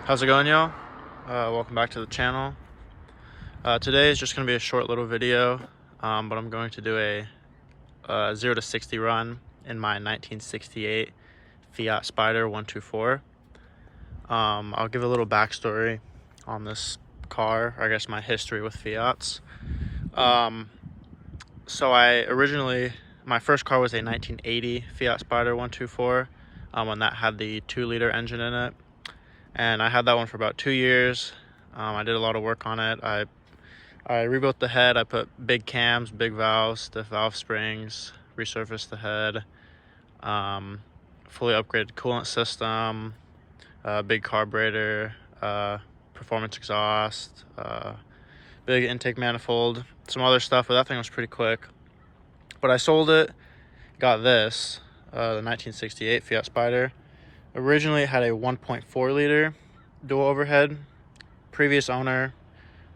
How's it going, y'all? Welcome back to the channel. Today is just going to be a short little video, but I'm going to do a 0 to 60 run in my 1968 Fiat Spider 124. I'll give a little backstory on this car, or I guess my history with Fiats. So my first car was a 1980 Fiat Spider 124, when that had the 2-liter engine in it. And I had that one for about 2 years. I did a lot of work on it. I rebuilt the head. I put big cams, big valves, stiff valve springs, resurfaced the head, fully upgraded coolant system, big carburetor, performance exhaust, big intake manifold, some other stuff, but that thing was pretty quick. But I sold it, got this, the 1968 Fiat Spider. Originally it had a 1.4 liter dual overhead. Previous owner,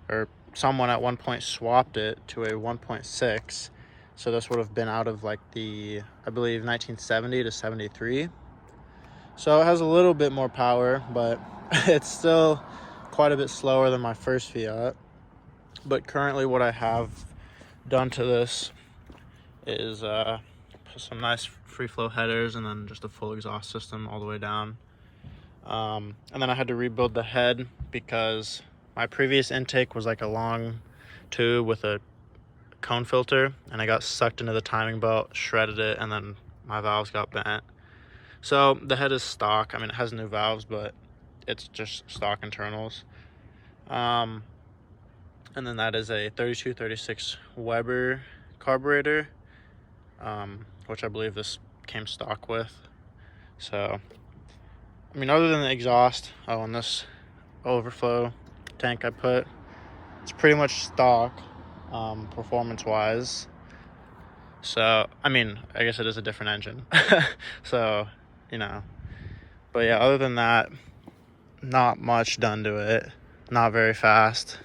or someone at one point, swapped it to a 1.6. So this would have been out of like the, I believe, 1970 to 73. So it has a little bit more power, but it's still quite a bit slower than my first Fiat. But currently what I have done to this is put some nice free flow headers and then just a full exhaust system all the way down. And then I had to rebuild the head because my previous intake was like a long tube with a cone filter, and I got sucked into the timing belt, shredded it, and then my valves got bent. So the head is stock. I mean, it has new valves, but it's just stock internals. And then that is a 3236 Weber carburetor, which I believe this came stock with. So, I mean, other than the exhaust, and this overflow tank I put, it's pretty much stock, performance-wise. So, I mean, I guess it is a different engine. So, you know. But yeah, other than that, not much done to it. Not very fast.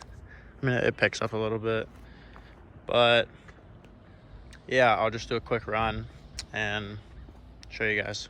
I mean, it picks up a little bit. But yeah, I'll just do a quick run and show you guys.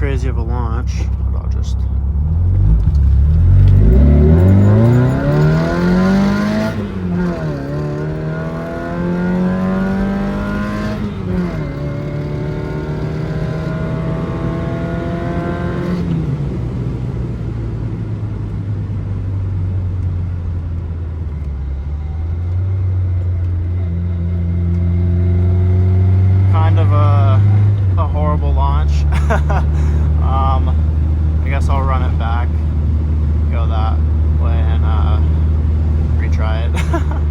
crazy of a launch, but I'll just... Kind of a horrible launch. I guess I'll run it back, go that way, and retry it.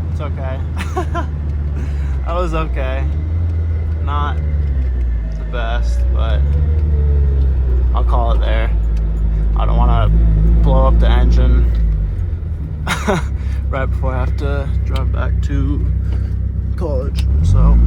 It's okay. That was okay. Not the best, but I'll call it there. I don't want to blow up the engine right before I have to drive back to college, so